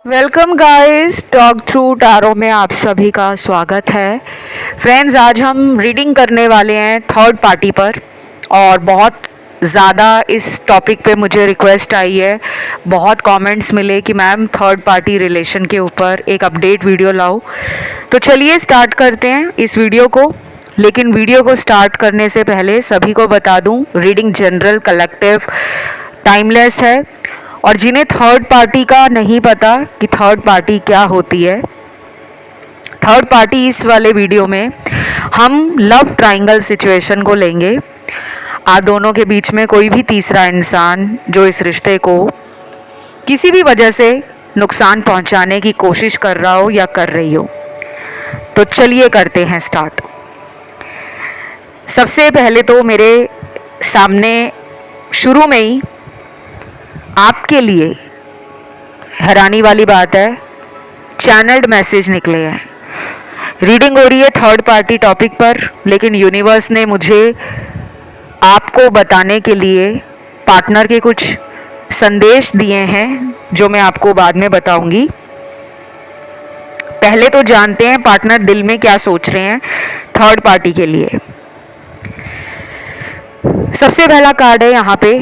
Welcome guys, talk through tarot में आप सभी का स्वागत है। फ्रेंड्स, आज हम रीडिंग करने वाले हैं थर्ड पार्टी पर और बहुत ज़्यादा इस टॉपिक पे मुझे रिक्वेस्ट आई है। बहुत कमेंट्स मिले कि मैम थर्ड पार्टी रिलेशन के ऊपर एक अपडेट वीडियो लाओ। तो चलिए स्टार्ट करते हैं इस वीडियो को। लेकिन वीडियो को स्टार्ट करने से पहले सभी को बता दूं, रीडिंग जनरल, कलेक्टिव, टाइमलेस है। और जिन्हें थर्ड पार्टी का नहीं पता कि थर्ड पार्टी क्या होती है, थर्ड पार्टी इस वाले वीडियो में हम लव ट्रायंगल सिचुएशन को लेंगे। आप दोनों के बीच में कोई भी तीसरा इंसान जो इस रिश्ते को किसी भी वजह से नुकसान पहुंचाने की कोशिश कर रहा हो या कर रही हो। तो चलिए करते हैं स्टार्ट। सबसे पहले तो मेरे सामने शुरू में ही आपके लिए हैरानी वाली बात है, चैनल्ड मैसेज निकले हैं। रीडिंग हो रही है थर्ड पार्टी टॉपिक पर, लेकिन यूनिवर्स ने मुझे आपको बताने के लिए पार्टनर के कुछ संदेश दिए हैं जो मैं आपको बाद में बताऊंगी। पहले तो जानते हैं पार्टनर दिल में क्या सोच रहे हैं थर्ड पार्टी के लिए। सबसे पहला कार्ड है यहाँ पे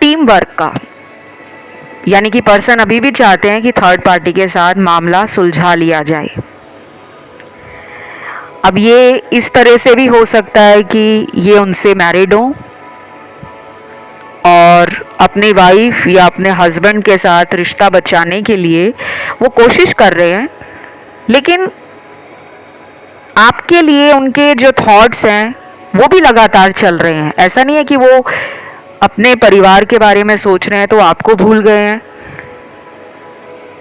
टीम वर्क का, यानी कि पर्सन अभी भी चाहते हैं कि थर्ड पार्टी के साथ मामला सुलझा लिया जाए। अब ये इस तरह से भी हो सकता है कि ये उनसे मैरिड हो और अपनी वाइफ या अपने हस्बैंड के साथ रिश्ता बचाने के लिए वो कोशिश कर रहे हैं, लेकिन आपके लिए उनके जो थॉट्स हैं वो भी लगातार चल रहे हैं। ऐसा नहीं है कि वो अपने परिवार के बारे में सोच रहे हैं तो आपको भूल गए हैं।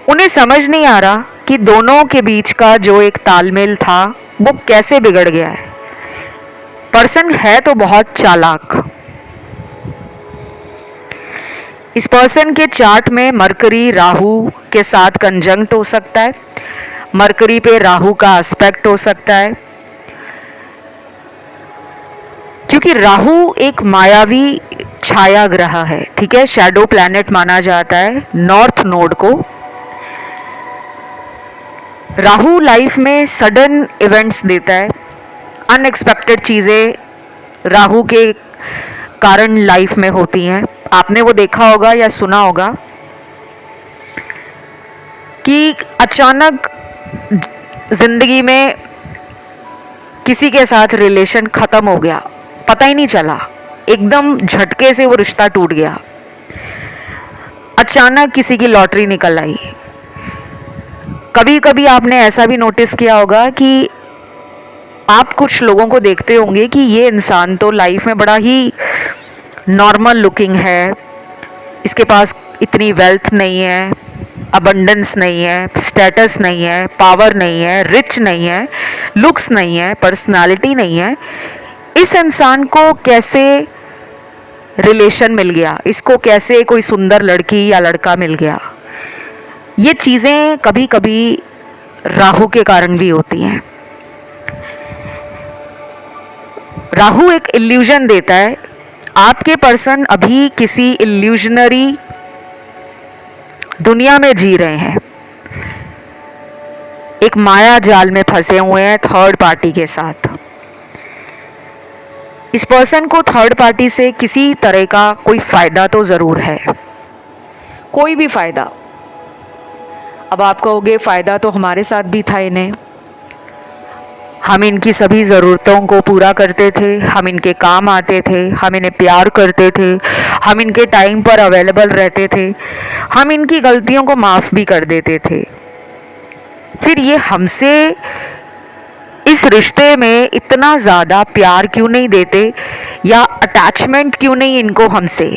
उन्हें समझ नहीं आ रहा कि दोनों के बीच का जो एक तालमेल था वो कैसे बिगड़ गया है। पर्सन है तो बहुत चालाक। इस पर्सन के चार्ट में मरकरी राहु के साथ कंजंक्ट हो सकता है, मरकरी पे राहु का एस्पेक्ट हो सकता है, क्योंकि राहु एक मायावी छाया ग्रह है, ठीक है, शैडो प्लैनेट माना जाता है नॉर्थ नोड को। राहु लाइफ में सडन इवेंट्स देता है, अनएक्सपेक्टेड चीज़ें राहु के कारण लाइफ में होती हैं। आपने वो देखा होगा या सुना होगा कि अचानक जिंदगी में किसी के साथ रिलेशन ख़त्म हो गया, पता ही नहीं चला, एकदम झटके से वो रिश्ता टूट गया। अचानक किसी की लॉटरी निकल आई। कभी कभी आपने ऐसा भी नोटिस किया होगा कि आप कुछ लोगों को देखते होंगे कि ये इंसान तो लाइफ में बड़ा ही नॉर्मल लुकिंग है, इसके पास इतनी वेल्थ नहीं है, अबंडेंस नहीं है, स्टेटस नहीं है, पावर नहीं है, रिच नहीं है, लुक्स नहीं है, पर्सनालिटी नहीं है। इस इंसान को कैसे रिलेशन मिल गया, इसको कैसे कोई सुंदर लड़की या लड़का मिल गया। ये चीज़ें कभी कभी राहु के कारण भी होती हैं। राहु एक इल्यूजन देता है। आपके पर्सन अभी किसी इल्यूजनरी दुनिया में जी रहे हैं, एक माया जाल में फंसे हुए हैं थर्ड पार्टी के साथ। इस पर्सन को थर्ड पार्टी से किसी तरह का कोई फायदा तो जरूर है, कोई भी फायदा। अब आप कहोगे फायदा तो हमारे साथ भी था इन्हें, हम इनकी सभी ज़रूरतों को पूरा करते थे, हम इनके काम आते थे, हम इन्हें प्यार करते थे, हम इनके टाइम पर अवेलेबल रहते थे, हम इनकी गलतियों को माफ़ भी कर देते थे। फिर ये हमसे इस रिश्ते में इतना ज़्यादा प्यार क्यों नहीं देते या अटैचमेंट क्यों नहीं इनको हमसे।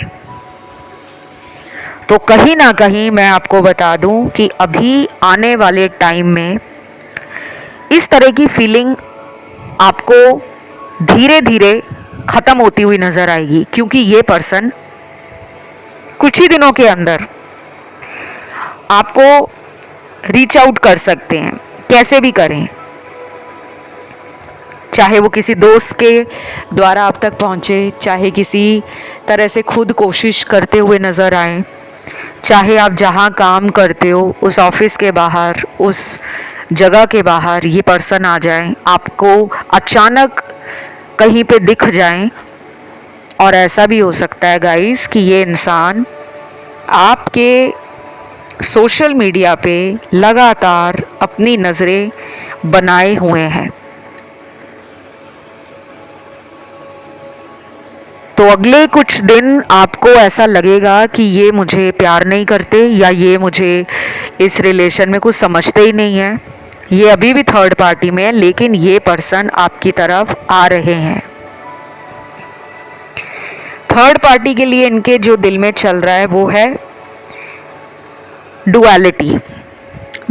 तो कहीं ना कहीं मैं आपको बता दूं कि अभी आने वाले टाइम में इस तरह की फीलिंग आपको धीरे धीरे ख़त्म होती हुई नज़र आएगी, क्योंकि ये पर्सन कुछ ही दिनों के अंदर आपको रीच आउट कर सकते हैं, कैसे भी करें। चाहे वो किसी दोस्त के द्वारा आप तक पहुँचे, चाहे किसी तरह से खुद कोशिश करते हुए नज़र आए, चाहे आप जहाँ काम करते हो उस ऑफिस के बाहर, उस जगह के बाहर ये पर्सन आ जाए, आपको अचानक कहीं पे दिख जाए। और ऐसा भी हो सकता है गाइस कि ये इंसान आपके सोशल मीडिया पे लगातार अपनी नज़रें बनाए हुए हैं। तो अगले कुछ दिन आपको ऐसा लगेगा कि ये मुझे प्यार नहीं करते, या ये मुझे इस रिलेशन में कुछ समझते ही नहीं है। ये अभी भी थर्ड पार्टी में है, लेकिन ये पर्सन आपकी तरफ आ रहे हैं। थर्ड पार्टी के लिए इनके जो दिल में चल रहा है वो है डुअलिटी।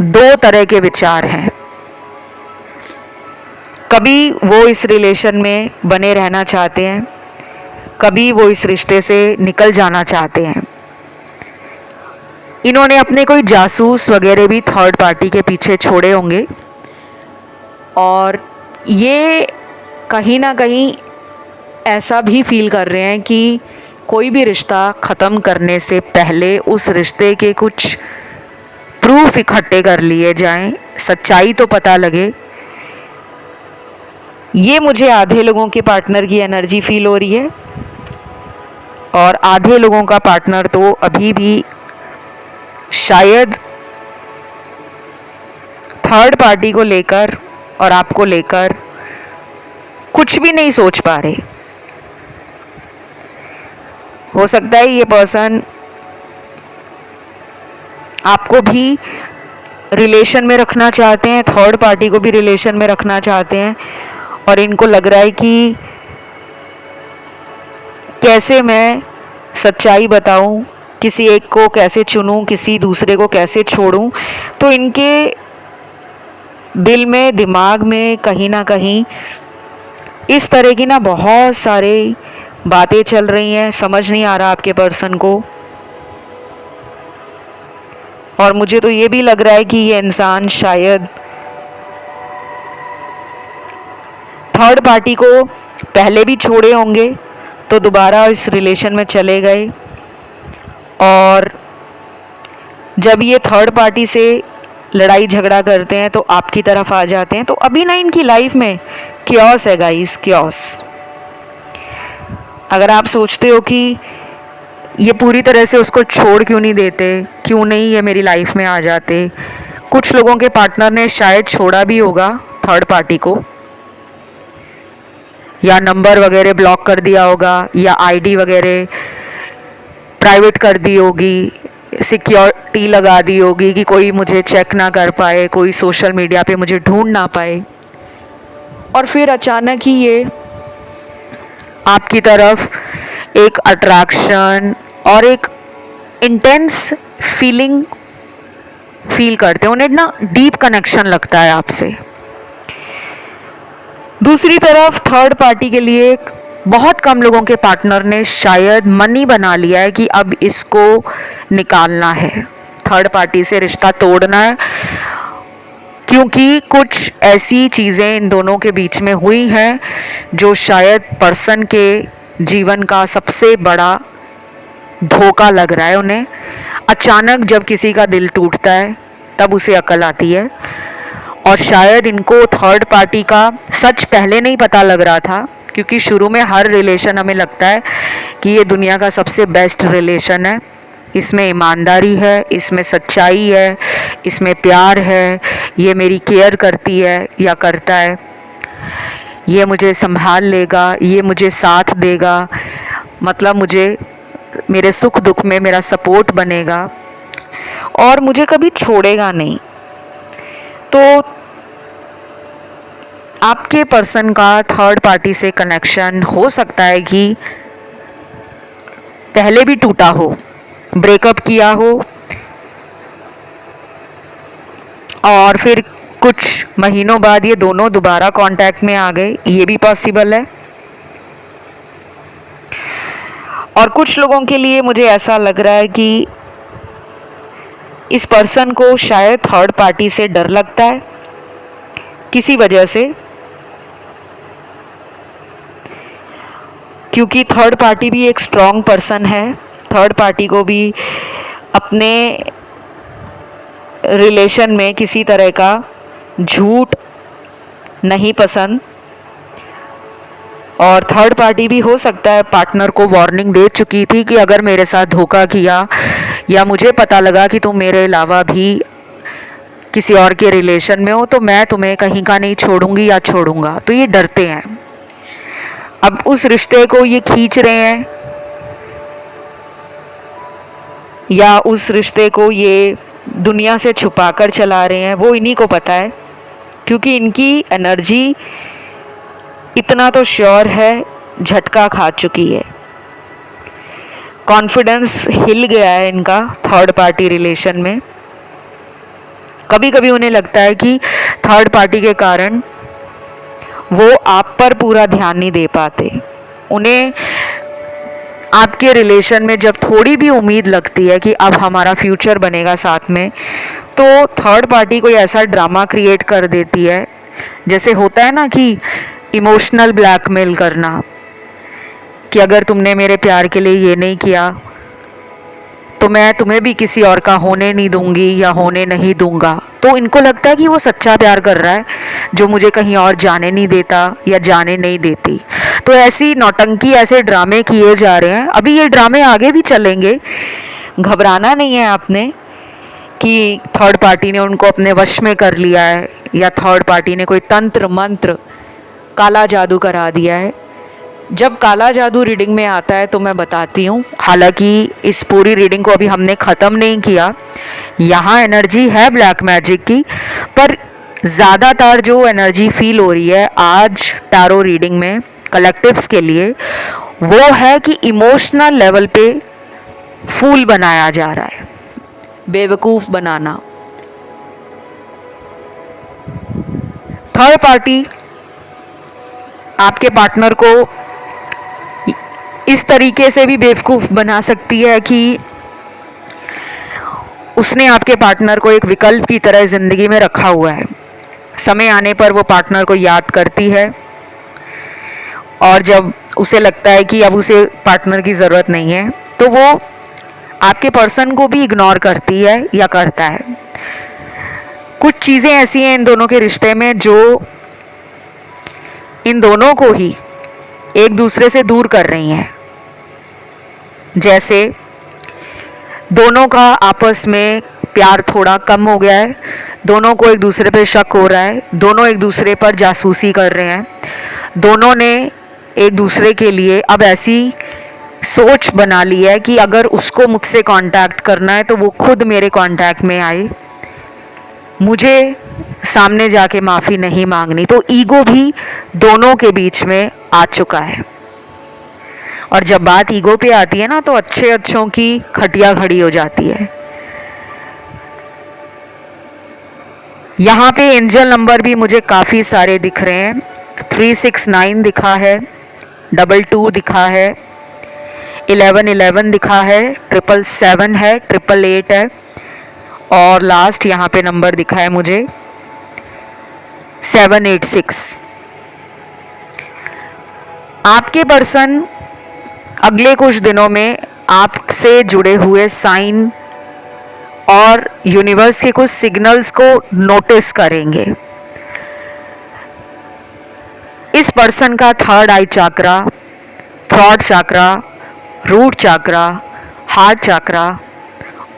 दो तरह के विचार हैं। कभी वो इस रिलेशन में बने रहना चाहते हैं, कभी वो इस रिश्ते से निकल जाना चाहते हैं। इन्होंने अपने कोई जासूस वगैरह भी थर्ड पार्टी के पीछे छोड़े होंगे, और ये कहीं ना कहीं ऐसा भी फील कर रहे हैं कि कोई भी रिश्ता ख़त्म करने से पहले उस रिश्ते के कुछ प्रूफ इकट्ठे कर लिए जाएं, सच्चाई तो पता लगे। ये मुझे आधे लोगों के पार्टनर की एनर्जी फील हो रही है, और आधे लोगों का पार्टनर तो अभी भी शायद थर्ड पार्टी को लेकर और आपको लेकर कुछ भी नहीं सोच पा रहे। हो सकता है ये पर्सन आपको भी रिलेशन में रखना चाहते हैं, थर्ड पार्टी को भी रिलेशन में रखना चाहते हैं, और इनको लग रहा है कि कैसे मैं सच्चाई बताऊं, किसी एक को कैसे चुनूं, किसी दूसरे को कैसे छोड़ूं। तो इनके दिल में, दिमाग में कहीं ना कहीं इस तरह की ना बहुत सारे बातें चल रही हैं। समझ नहीं आ रहा आपके पर्सन को। और मुझे तो ये भी लग रहा है कि ये इंसान शायद थर्ड पार्टी को पहले भी छोड़े होंगे, तो दोबारा इस रिलेशन में चले गए, और जब ये थर्ड पार्टी से लड़ाई झगड़ा करते हैं तो आपकी तरफ आ जाते हैं। तो अभी ना इनकी लाइफ में क्योस है गाइस, क्योस। अगर आप सोचते हो कि ये पूरी तरह से उसको छोड़ क्यों नहीं देते, क्यों नहीं ये मेरी लाइफ में आ जाते, कुछ लोगों के पार्टनर ने शायद छोड़ा भी होगा थर्ड पार्टी को, या नंबर वगैरह ब्लॉक कर दिया होगा, या आईडी वगैरह प्राइवेट कर दी होगी, सिक्योरिटी लगा दी होगी कि कोई मुझे चेक ना कर पाए, कोई सोशल मीडिया पे मुझे ढूंढ ना पाए। और फिर अचानक ही ये आपकी तरफ एक अट्रैक्शन और एक इंटेंस फीलिंग फील करते हैं। उन्हें ना डीप कनेक्शन लगता है आपसे। दूसरी तरफ थर्ड पार्टी के लिए बहुत कम लोगों के पार्टनर ने शायद मन ही बना लिया है कि अब इसको निकालना है, थर्ड पार्टी से रिश्ता तोड़ना है, क्योंकि कुछ ऐसी चीज़ें इन दोनों के बीच में हुई हैं जो शायद पर्सन के जीवन का सबसे बड़ा धोखा लग रहा है उन्हें। अचानक जब किसी का दिल टूटता है तब उसे अकल आती है, और शायद इनको थर्ड पार्टी का सच पहले नहीं पता लग रहा था, क्योंकि शुरू में हर रिलेशन हमें लगता है कि ये दुनिया का सबसे बेस्ट रिलेशन है, इसमें ईमानदारी है, इसमें सच्चाई है, इसमें प्यार है, ये मेरी केयर करती है या करता है, ये मुझे संभाल लेगा, ये मुझे साथ देगा, मतलब मुझे मेरे सुख दुख में मेरा सपोर्ट बनेगा, और मुझे कभी छोड़ेगा नहीं। तो आपके पर्सन का थर्ड पार्टी से कनेक्शन हो सकता है कि पहले भी टूटा हो, ब्रेकअप किया हो, और फिर कुछ महीनों बाद ये दोनों दोबारा कांटेक्ट में आ गए, ये भी पॉसिबल है। और कुछ लोगों के लिए मुझे ऐसा लग रहा है कि इस पर्सन को शायद थर्ड पार्टी से डर लगता है किसी वजह से, क्योंकि थर्ड पार्टी भी एक स्ट्रॉन्ग पर्सन है। थर्ड पार्टी को भी अपने रिलेशन में किसी तरह का झूठ नहीं पसंद, और थर्ड पार्टी भी हो सकता है पार्टनर को वार्निंग दे चुकी थी कि अगर मेरे साथ धोखा किया या मुझे पता लगा कि तुम मेरे अलावा भी किसी और के रिलेशन में हो तो मैं तुम्हें कहीं का नहीं छोड़ूंगी या छोड़ूंगा। तो ये डरते हैं, अब उस रिश्ते को ये खींच रहे हैं या उस रिश्ते को ये दुनिया से छुपा कर चला रहे हैं, वो इन्हीं को पता है। क्योंकि इनकी एनर्जी इतना तो श्योर है, झटका खा चुकी है, कॉन्फिडेंस हिल गया है इनका थर्ड पार्टी रिलेशन में। कभी कभी उन्हें लगता है कि थर्ड पार्टी के कारण वो आप पर पूरा ध्यान नहीं दे पाते। उन्हें आपके रिलेशन में जब थोड़ी भी उम्मीद लगती है कि अब हमारा फ्यूचर बनेगा साथ में, तो थर्ड पार्टी कोई ऐसा ड्रामा क्रिएट कर देती है, जैसे होता है ना कि इमोशनल ब्लैकमेल करना, कि अगर तुमने मेरे प्यार के लिए ये नहीं किया तो मैं तुम्हें भी किसी और का होने नहीं दूंगी या होने नहीं दूंगा। तो इनको लगता है कि वो सच्चा प्यार कर रहा है जो मुझे कहीं और जाने नहीं देता या जाने नहीं देती। तो ऐसी नौटंकी, ऐसे ड्रामे किए जा रहे हैं। अभी ये ड्रामे आगे भी चलेंगे, घबराना नहीं है आपने कि थर्ड पार्टी ने उनको अपने वश में कर लिया है या थर्ड पार्टी ने कोई तंत्र मंत्र काला जादू करा दिया है। जब काला जादू रीडिंग में आता है तो मैं बताती हूँ, हालांकि इस पूरी रीडिंग को अभी हमने ख़त्म नहीं किया, यहाँ एनर्जी है ब्लैक मैजिक की, पर ज़्यादातर जो एनर्जी फील हो रही है आज टैरो रीडिंग में कलेक्टिव्स के लिए, वो है कि इमोशनल लेवल पे फूल बनाया जा रहा है, बेवकूफ़ बनाना। थर्ड पार्टी आपके पार्टनर को इस तरीके से भी बेवकूफ़ बना सकती है कि उसने आपके पार्टनर को एक विकल्प की तरह ज़िंदगी में रखा हुआ है। समय आने पर वो पार्टनर को याद करती है और जब उसे लगता है कि अब उसे पार्टनर की ज़रूरत नहीं है तो वो आपके पर्सन को भी इग्नोर करती है या करता है। कुछ चीज़ें ऐसी हैं इन दोनों के रिश्ते में जो इन दोनों को ही एक दूसरे से दूर कर रही हैं। जैसे दोनों का आपस में प्यार थोड़ा कम हो गया है, दोनों को एक दूसरे पे शक हो रहा है, दोनों एक दूसरे पर जासूसी कर रहे हैं, दोनों ने एक दूसरे के लिए अब ऐसी सोच बना ली है कि अगर उसको मुझसे कांटेक्ट करना है तो वो खुद मेरे कांटेक्ट में आए, मुझे सामने जाके माफ़ी नहीं मांगनी। तो ईगो भी दोनों के बीच में आ चुका है। और जब बात ईगो पे आती है ना तो अच्छे अच्छों की खटिया खड़ी हो जाती है। यहाँ पे एंजल नंबर भी मुझे काफ़ी सारे दिख रहे हैं। 369 दिखा है, 22 दिखा है, 1111 दिखा है, 777 है, 888 है, और लास्ट यहाँ पे नंबर दिखा है मुझे 786। आपके पर्सन अगले कुछ दिनों में आपसे जुड़े हुए साइन और यूनिवर्स के कुछ सिग्नल्स को नोटिस करेंगे। इस पर्सन का third eye chakra, throat chakra, root chakra, heart chakra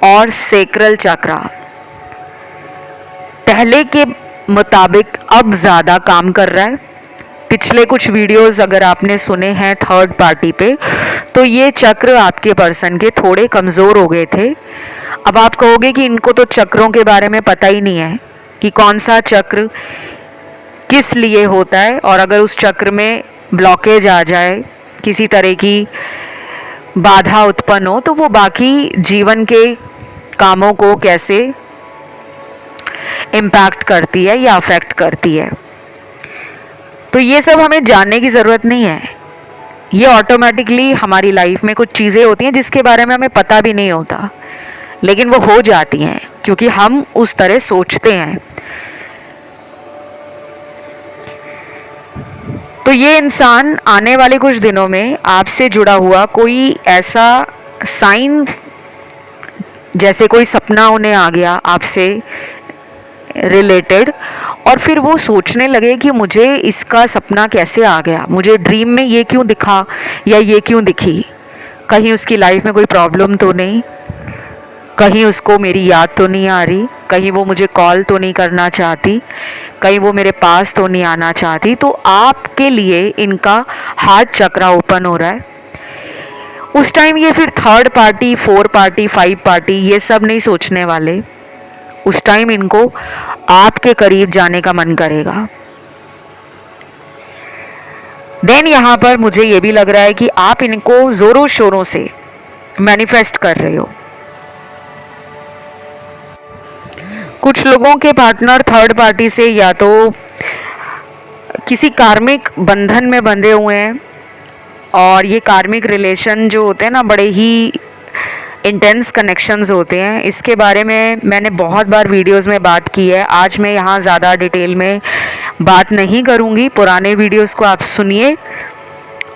और सेक्रल चाक्रा पहले के मुताबिक अब ज़्यादा काम कर रहा है। पिछले कुछ वीडियोस अगर आपने सुने हैं थर्ड पार्टी पे, तो ये चक्र आपके पर्सन के थोड़े कमज़ोर हो गए थे। अब आप कहोगे कि इनको तो चक्रों के बारे में पता ही नहीं है कि कौन सा चक्र किस लिए होता है, और अगर उस चक्र में ब्लॉकेज आ जाए, किसी तरह की बाधा उत्पन्न हो, तो वो बाकी जीवन के कामों को कैसे इम्पैक्ट करती है या अफेक्ट करती है। तो ये सब हमें जानने की ज़रूरत नहीं है। ये ऑटोमेटिकली हमारी लाइफ में कुछ चीज़ें होती हैं जिसके बारे में हमें पता भी नहीं होता, लेकिन वो हो जाती हैं क्योंकि हम उस तरह सोचते हैं। तो ये इंसान आने वाले कुछ दिनों में आपसे जुड़ा हुआ कोई ऐसा साइन जैसे कोई सपना उन्हें आ गया आपसे रिलेटेड, और फिर वो सोचने लगे कि मुझे इसका सपना कैसे आ गया, मुझे ड्रीम में ये क्यों दिखा या ये क्यों दिखी, कहीं उसकी लाइफ में कोई प्रॉब्लम तो नहीं, कहीं उसको मेरी याद तो नहीं आ रही, कहीं वो मुझे कॉल तो नहीं करना चाहती, कहीं वो मेरे पास तो नहीं आना चाहती। तो आपके लिए इनका हार्ट चक्रा ओपन हो रहा है। उस टाइम ये फिर third party, four party, five party ये सब नहीं सोचने वाले। उस टाइम इनको आपके करीब जाने का मन करेगा। देन यहाँ पर मुझे ये भी लग रहा है कि आप इनको जोरों शोरों से मैनिफेस्ट कर रहे हो। कुछ लोगों के पार्टनर थर्ड पार्टी से या तो किसी कार्मिक बंधन में बंधे हुए हैं, और ये कार्मिक रिलेशन जो होते हैं ना, बड़े ही इंटेंस कनेक्शंस होते हैं। इसके बारे में मैंने बहुत बार वीडियोस में बात की है। आज मैं यहाँ ज़्यादा डिटेल में बात नहीं करूँगी, पुराने वीडियोस को आप सुनिए,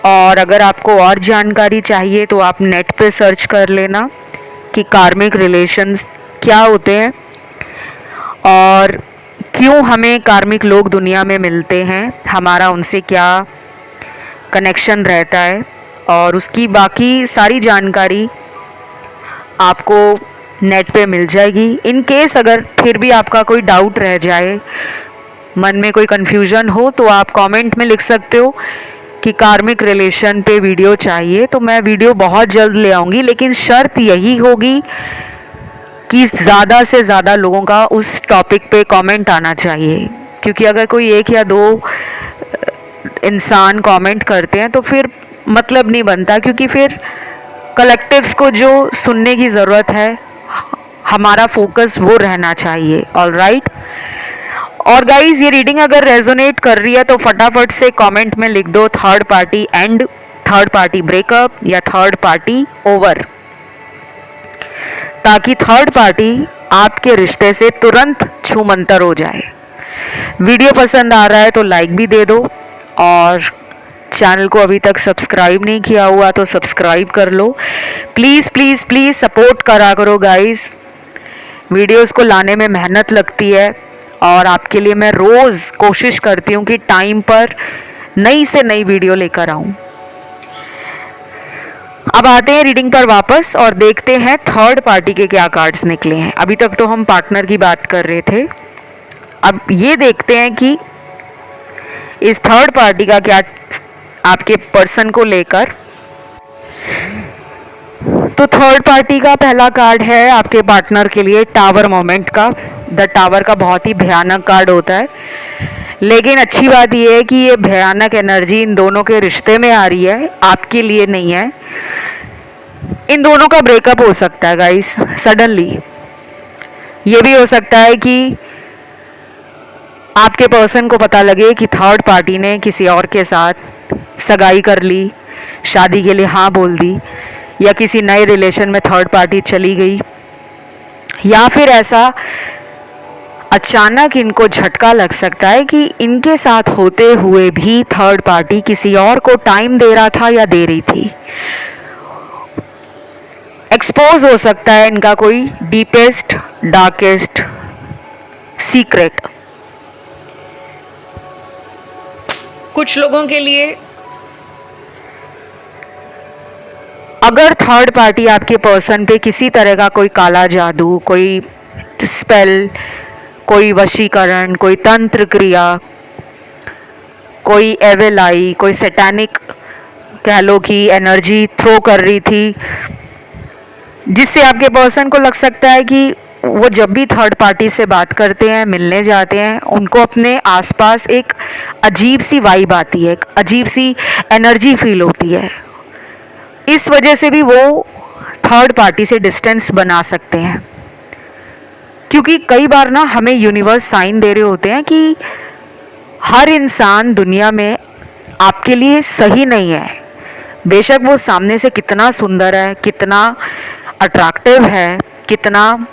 और अगर आपको और जानकारी चाहिए तो आप नेट पे सर्च कर लेना कि कार्मिक रिलेशंस क्या होते हैं और क्यों हमें कार्मिक लोग दुनिया में मिलते हैं, हमारा उनसे क्या कनेक्शन रहता है, और उसकी बाकी सारी जानकारी आपको नेट पे मिल जाएगी। इन केस अगर फिर भी आपका कोई डाउट रह जाए, मन में कोई कन्फ्यूजन हो, तो आप कमेंट में लिख सकते हो कि कार्मिक रिलेशन पे वीडियो चाहिए, तो मैं वीडियो बहुत जल्द ले आऊँगी। लेकिन शर्त यही होगी कि ज़्यादा से ज़्यादा लोगों का उस टॉपिक पे कमेंट आना चाहिए, क्योंकि अगर कोई एक या दो इंसान कमेंट करते हैं तो फिर मतलब नहीं बनता, क्योंकि फिर कलेक्टिव्स को जो सुनने की ज़रूरत है, हमारा फोकस वो रहना चाहिए। All right. और गाइज, ये रीडिंग अगर रेजोनेट कर रही है तो फटाफट से कमेंट में लिख दो third party and, third party breakup या थर्ड पार्टी ओवर, ताकि थर्ड पार्टी आपके रिश्ते से तुरंत छूमंतर हो जाए। वीडियो पसंद आ रहा है तो लाइक भी दे दो, और चैनल को अभी तक सब्सक्राइब नहीं किया हुआ तो सब्सक्राइब कर लो। प्लीज़ प्लीज़ प्लीज़ सपोर्ट करा करो गाइस। वीडियोस को लाने में मेहनत लगती है, और आपके लिए मैं रोज़ कोशिश करती हूँ कि टाइम पर नई से नई वीडियो लेकर आऊँ। अब आते हैं रीडिंग पर वापस और देखते हैं थर्ड पार्टी के क्या कार्ड्स निकले हैं। अभी तक तो हम पार्टनर की बात कर रहे थे, अब ये देखते हैं कि इस थर्ड पार्टी का क्या आपके पर्सन को लेकर। तो थर्ड पार्टी का पहला कार्ड है आपके पार्टनर के लिए टावर मोमेंट का। द टावर का बहुत ही भयानक कार्ड होता है, लेकिन अच्छी बात यह है कि ये भयानक एनर्जी इन दोनों के रिश्ते में आ रही है, आपके लिए नहीं है। इन दोनों का ब्रेकअप हो सकता है गाइस सडनली। ये भी हो सकता है कि आपके पर्सन को पता लगे कि थर्ड पार्टी ने किसी और के साथ सगाई कर ली, शादी के लिए हाँ बोल दी, या किसी नए रिलेशन में थर्ड पार्टी चली गई, या फिर ऐसा अचानक इनको झटका लग सकता है कि इनके साथ होते हुए भी थर्ड पार्टी किसी और को टाइम दे रहा था या दे रही थी। एक्सपोज हो सकता है इनका कोई डीपेस्ट डार्केस्ट सीक्रेट। कुछ लोगों के लिए अगर थर्ड पार्टी आपके पर्सन पे किसी तरह का कोई काला जादू, कोई स्पेल, कोई वशीकरण, कोई तंत्र क्रिया, कोई एविल आई, कोई सैटानिक कह लो कि एनर्जी थ्रो कर रही थी, जिससे आपके पर्सन को लग सकता है कि वो जब भी थर्ड पार्टी से बात करते हैं, मिलने जाते हैं, उनको अपने आसपास एक अजीब सी वाइब आती है, एक अजीब सी एनर्जी फील होती है। इस वजह से भी वो थर्ड पार्टी से डिस्टेंस बना सकते हैं, क्योंकि कई बार ना हमें यूनिवर्स साइन दे रहे होते हैं कि हर इंसान दुनिया में आपके लिए सही नहीं है। बेशक वो सामने से कितना सुंदर है, कितना अट्रैक्टिव है, कितना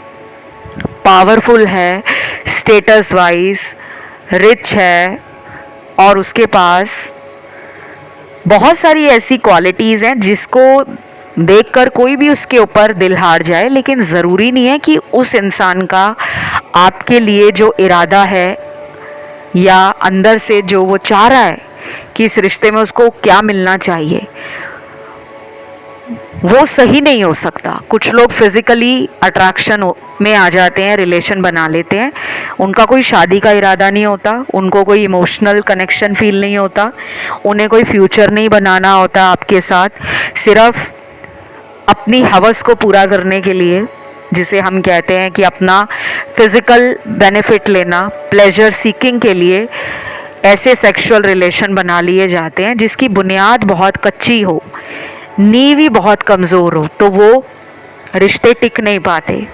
पावरफुल है, स्टेटस वाइज रिच है, और उसके पास बहुत सारी ऐसी क्वालिटीज़ हैं जिसको देखकर कोई भी उसके ऊपर दिल हार जाए, लेकिन ज़रूरी नहीं है कि उस इंसान का आपके लिए जो इरादा है या अंदर से जो वो चाह रहा है कि इस रिश्ते में उसको क्या मिलना चाहिए, वो सही नहीं हो सकता। कुछ लोग फिजिकली अट्रैक्शन में आ जाते हैं, रिलेशन बना लेते हैं, उनका कोई शादी का इरादा नहीं होता, उनको कोई इमोशनल कनेक्शन फील नहीं होता, उन्हें कोई फ्यूचर नहीं बनाना होता आपके साथ, सिर्फ अपनी हवस को पूरा करने के लिए, जिसे हम कहते हैं कि अपना फिजिकल बेनिफिट लेना, प्लेजर सीकिंग के लिए ऐसे सेक्सुअल रिलेशन बना लिए जाते हैं जिसकी बुनियाद बहुत कच्ची हो, नींव ही बहुत कमज़ोर हो, तो वो रिश्ते टिक नहीं पाते।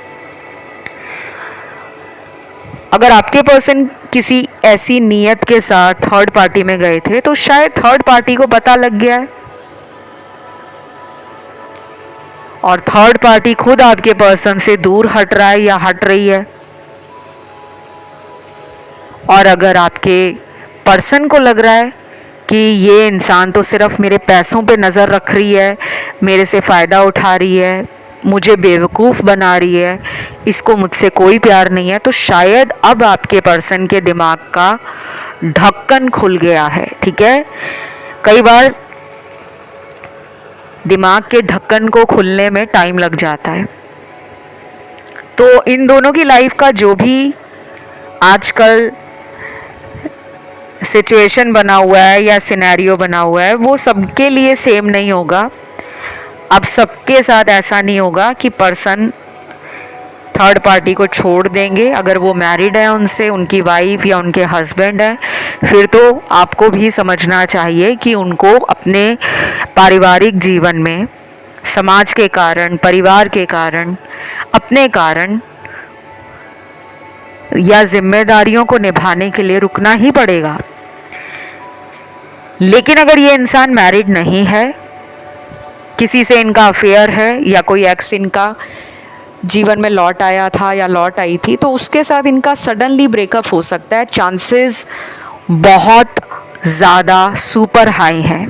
अगर आपके पर्सन किसी ऐसी नीयत के साथ थर्ड पार्टी में गए थे तो शायद थर्ड पार्टी को पता लग गया है और थर्ड पार्टी खुद आपके पर्सन से दूर हट रहा है या हट रही है। और अगर आपके पर्सन को लग रहा है कि ये इंसान तो सिर्फ मेरे पैसों पे नज़र रख रही है, मेरे से फ़ायदा उठा रही है, मुझे बेवकूफ़ बना रही है, इसको मुझसे कोई प्यार नहीं है, तो शायद अब आपके पर्सन के दिमाग का ढक्कन खुल गया है। ठीक है, कई बार दिमाग के ढक्कन को खुलने में टाइम लग जाता है। तो इन दोनों की लाइफ का जो भी आजकल सिचुएशन बना हुआ है या सिनेरियो बना हुआ है, वो सबके लिए सेम नहीं होगा। अब सबके साथ ऐसा नहीं होगा कि पर्सन थर्ड पार्टी को छोड़ देंगे। अगर वो मैरिड है, उनसे उनकी वाइफ या उनके हस्बैंड है, फिर तो आपको भी समझना चाहिए कि उनको अपने पारिवारिक जीवन में समाज के कारण, परिवार के कारण, अपने कारण या जिम्मेदारियों को निभाने के लिए रुकना ही पड़ेगा। लेकिन अगर ये इंसान मैरिड नहीं है, किसी से इनका अफेयर है या कोई एक्स इनका जीवन में लौट आया था या लौट आई थी, तो उसके साथ इनका सडनली ब्रेकअप हो सकता है। चांसेस बहुत ज़्यादा सुपर हाई हैं।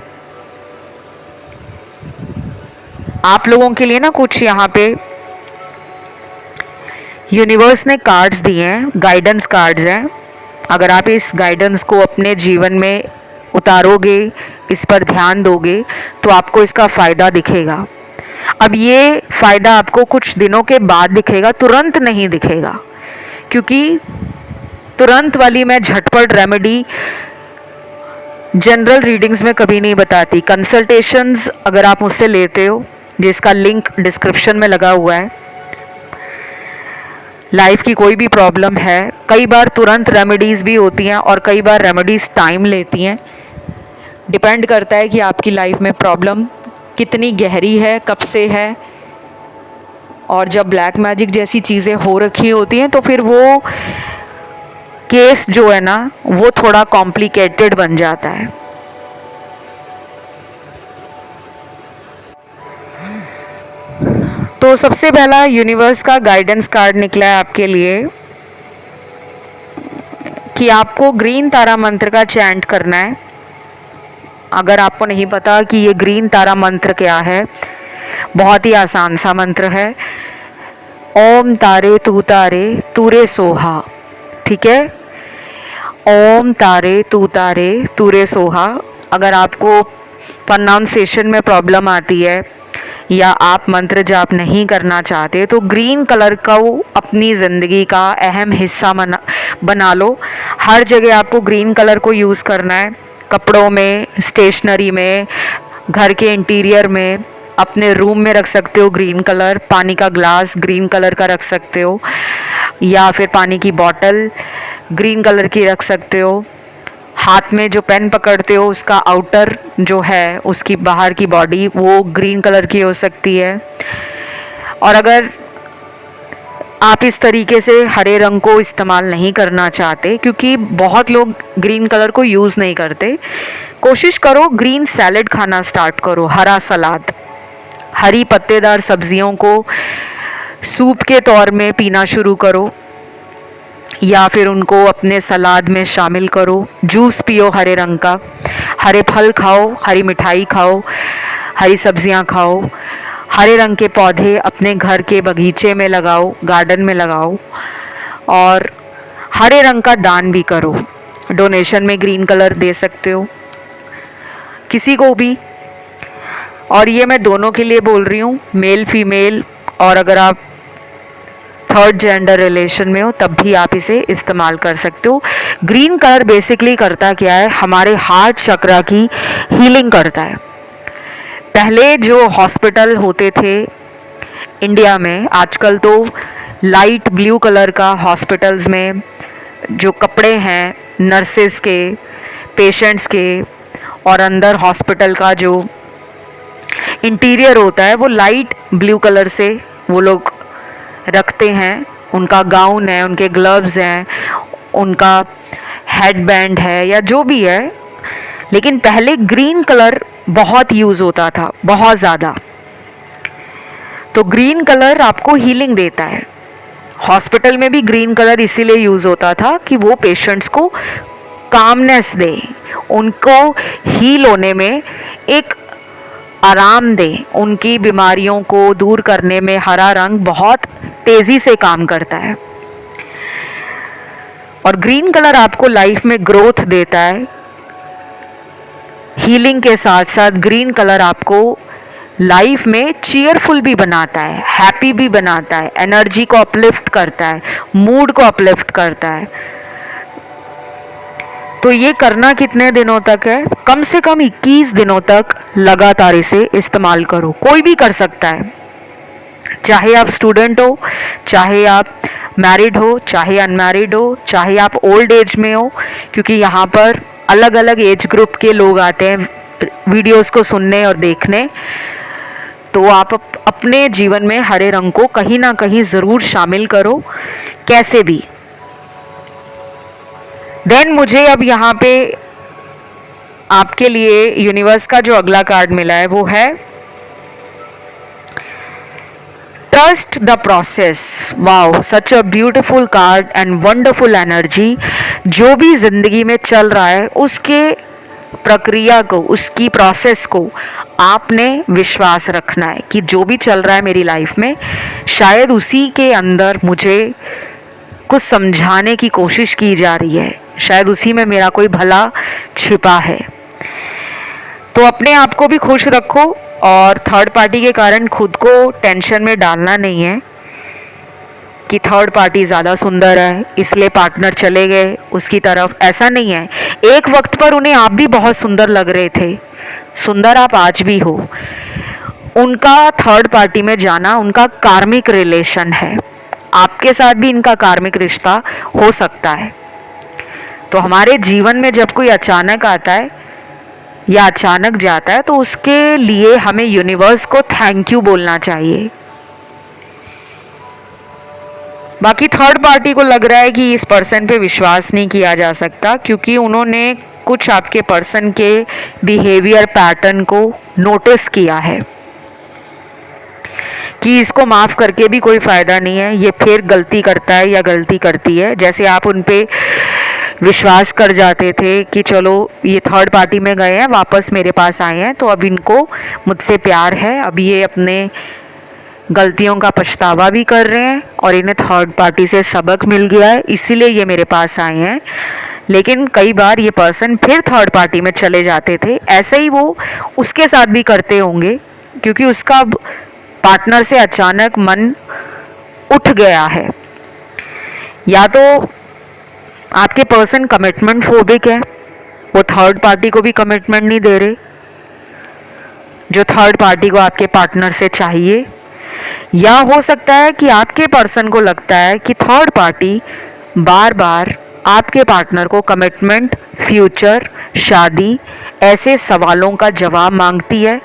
आप लोगों के लिए ना कुछ यहाँ पे यूनिवर्स ने कार्ड्स दिए हैं, गाइडेंस कार्ड्स हैं। अगर आप इस गाइडेंस को अपने जीवन में उतारोगे, इस पर ध्यान दोगे, तो आपको इसका फ़ायदा दिखेगा। अब ये फ़ायदा आपको कुछ दिनों के बाद दिखेगा, तुरंत नहीं दिखेगा, क्योंकि तुरंत वाली मैं झटपट रेमेडी जनरल रीडिंग्स में कभी नहीं बताती। कंसल्टेशंस अगर आप मुझसे लेते हो, जिसका लिंक डिस्क्रिप्शन में लगा हुआ है, लाइफ की कोई भी प्रॉब्लम है, कई बार तुरंत रेमेडीज़ भी होती हैं और कई बार रेमेडीज़ टाइम लेती हैं। डिपेंड करता है कि आपकी लाइफ में प्रॉब्लम कितनी गहरी है, कब से है। और जब ब्लैक मैजिक जैसी चीज़ें हो रखी होती हैं तो फिर वो केस जो है ना, वो थोड़ा कॉम्प्लिकेटेड बन जाता है। तो सबसे पहला यूनिवर्स का गाइडेंस कार्ड निकला है आपके लिए कि आपको ग्रीन तारा मंत्र का चैंट करना है। अगर आपको नहीं पता कि ये ग्रीन तारा मंत्र क्या है, बहुत ही आसान सा मंत्र है। ओम तारे तू रे सोहा। ठीक है, ओम तारे तू रे सोहा। अगर आपको प्रोनाउंसिएशन में प्रॉब्लम आती है या आप मंत्र जाप नहीं करना चाहते, तो ग्रीन कलर को अपनी ज़िंदगी का अहम हिस्सा बना लो। हर जगह आपको ग्रीन कलर को यूज़ करना है, कपड़ों में, स्टेशनरी में, घर के इंटीरियर में, अपने रूम में रख सकते हो ग्रीन कलर, पानी का ग्लास ग्रीन कलर का रख सकते हो, या फिर पानी की बॉटल ग्रीन कलर की रख सकते हो। हाथ में जो पेन पकड़ते हो उसका आउटर जो है, उसकी बाहर की बॉडी वो ग्रीन कलर की हो सकती है। और अगर आप इस तरीके से हरे रंग को इस्तेमाल नहीं करना चाहते, क्योंकि बहुत लोग ग्रीन कलर को यूज़ नहीं करते, कोशिश करो ग्रीन सैलेड खाना स्टार्ट करो। हरा सलाद, हरी पत्तेदार सब्जियों को सूप के तौर में पीना शुरू करो, या फिर उनको अपने सलाद में शामिल करो। जूस पियो हरे रंग का, हरे फल खाओ, हरी मिठाई खाओ, हरी सब्जियां खाओ, हरे रंग के पौधे अपने घर के बगीचे में लगाओ, गार्डन में लगाओ, और हरे रंग का दान भी करो। डोनेशन में ग्रीन कलर दे सकते हो किसी को भी। और ये मैं दोनों के लिए बोल रही हूँ, मेल फीमेल, और अगर आप थर्ड जेंडर रिलेशन में हो तब भी आप इसे इस्तेमाल कर सकते हो। ग्रीन कलर बेसिकली करता क्या है, हमारे हार्ट चक्रा की हीलिंग करता है। पहले जो हॉस्पिटल होते थे इंडिया में, आजकल तो लाइट ब्लू कलर का हॉस्पिटल्स में जो कपड़े हैं नर्सेस के, पेशेंट्स के, और अंदर हॉस्पिटल का जो इंटीरियर होता है वो लाइट ब्लू कलर से वो लोग रखते हैं। उनका गाउन है, उनके ग्लव्स हैं, उनका हेडबैंड है या जो भी है। लेकिन पहले ग्रीन कलर बहुत यूज़ होता था, बहुत ज़्यादा। तो ग्रीन कलर आपको हीलिंग देता है। हॉस्पिटल में भी ग्रीन कलर इसीलिए यूज़ होता था कि वो पेशेंट्स को कामनेस दे, उनको हील होने में एक आराम दे, उनकी बीमारियों को दूर करने में हरा रंग बहुत तेज़ी से काम करता है। और ग्रीन कलर आपको लाइफ में ग्रोथ देता है। हीलिंग के साथ साथ ग्रीन कलर आपको लाइफ में चीयरफुल भी बनाता है, हैप्पी भी बनाता है, एनर्जी को अपलिफ्ट करता है, मूड को अपलिफ्ट करता है। तो ये करना कितने दिनों तक है? कम से कम 21 दिनों तक लगातार इसे इस्तेमाल करो। कोई भी कर सकता है, चाहे आप स्टूडेंट हो, चाहे आप मैरिड हो, चाहे अनमैरिड हो, चाहे आप ओल्ड एज में हो, क्योंकि यहाँ पर अलग अलग एज ग्रुप के लोग आते हैं वीडियोस को सुनने और देखने। तो आप अपने जीवन में हरे रंग को कहीं ना कहीं ज़रूर शामिल करो, कैसे भी। देन मुझे अब यहाँ पे आपके लिए यूनिवर्स का जो अगला कार्ड मिला है वो है trust the process. Wow, such a beautiful card and wonderful energy. जो भी जिंदगी में चल रहा है उसके प्रक्रिया को, उसकी प्रोसेस को आपने विश्वास रखना है कि जो भी चल रहा है मेरी लाइफ में शायद उसी के अंदर मुझे कुछ समझाने की कोशिश की जा रही है, शायद उसी में मेरा कोई भला छिपा है। तो अपने आप को भी खुश रखो और थर्ड पार्टी के कारण खुद को टेंशन में डालना नहीं है कि थर्ड पार्टी ज़्यादा सुंदर है इसलिए पार्टनर चले गए उसकी तरफ। ऐसा नहीं है, एक वक्त पर उन्हें आप भी बहुत सुंदर लग रहे थे, सुंदर आप आज भी हो। उनका थर्ड पार्टी में जाना उनका कार्मिक रिलेशन है, आपके साथ भी इनका कार्मिक रिश्ता हो सकता है। तो हमारे जीवन में जब कोई अचानक आता है या अचानक जाता है तो उसके लिए हमें यूनिवर्स को थैंक यू बोलना चाहिए। बाकी थर्ड पार्टी को लग रहा है कि इस पर्सन पे विश्वास नहीं किया जा सकता क्योंकि उन्होंने कुछ आपके पर्सन के बिहेवियर पैटर्न को नोटिस किया है कि इसको माफ़ करके भी कोई फ़ायदा नहीं है, ये फिर गलती करता है या गलती करती है। जैसे आप उन पे विश्वास कर जाते थे कि चलो ये थर्ड पार्टी में गए हैं, वापस मेरे पास आए हैं, तो अब इनको मुझसे प्यार है, अब ये अपने गलतियों का पछतावा भी कर रहे हैं और इन्हें थर्ड पार्टी से सबक मिल गया है, इसीलिए ये मेरे पास आए हैं। लेकिन कई बार ये पर्सन फिर थर्ड पार्टी में चले जाते थे। ऐसे ही वो उसके साथ भी करते होंगे क्योंकि उसका पार्टनर से अचानक मन उठ गया है। या तो आपके पर्सन कमिटमेंट फोबिक है, वो थर्ड पार्टी को भी कमिटमेंट नहीं दे रहे जो थर्ड पार्टी को आपके पार्टनर से चाहिए। या हो सकता है कि आपके पर्सन को लगता है कि थर्ड पार्टी बार बार आपके पार्टनर को कमिटमेंट, फ्यूचर, शादी ऐसे सवालों का जवाब मांगती है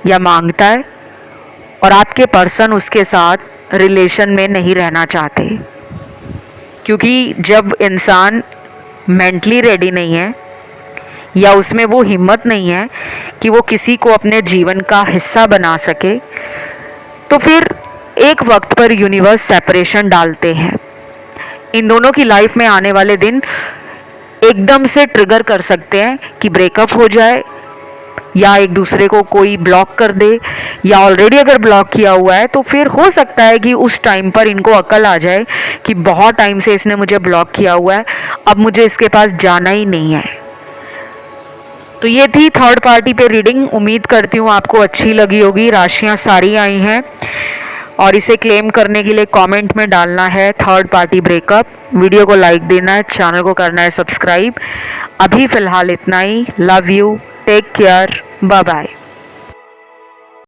या मांगता है और आपके पर्सन उसके साथ रिलेशन में नहीं रहना चाहते क्योंकि जब इंसान मेंटली रेडी नहीं है या उसमें वो हिम्मत नहीं है कि वो किसी को अपने जीवन का हिस्सा बना सके, तो फिर एक वक्त पर यूनिवर्स सेपरेशन डालते हैं। इन दोनों की लाइफ में आने वाले दिन एकदम से ट्रिगर कर सकते हैं कि ब्रेकअप हो जाए या एक दूसरे को कोई ब्लॉक कर दे, या ऑलरेडी अगर ब्लॉक किया हुआ है तो फिर हो सकता है कि उस टाइम पर इनको अकल आ जाए कि बहुत टाइम से इसने मुझे ब्लॉक किया हुआ है, अब मुझे इसके पास जाना ही नहीं है। तो ये थी थर्ड पार्टी पे रीडिंग। उम्मीद करती हूँ आपको अच्छी लगी होगी। राशियाँ सारी आई हैं और इसे क्लेम करने के लिए कमेंट में डालना है थर्ड पार्टी ब्रेकअप, वीडियो को लाइक देना है, चैनल को करना है सब्सक्राइब। अभी फ़िलहाल इतना ही। Love you, take care, bye bye.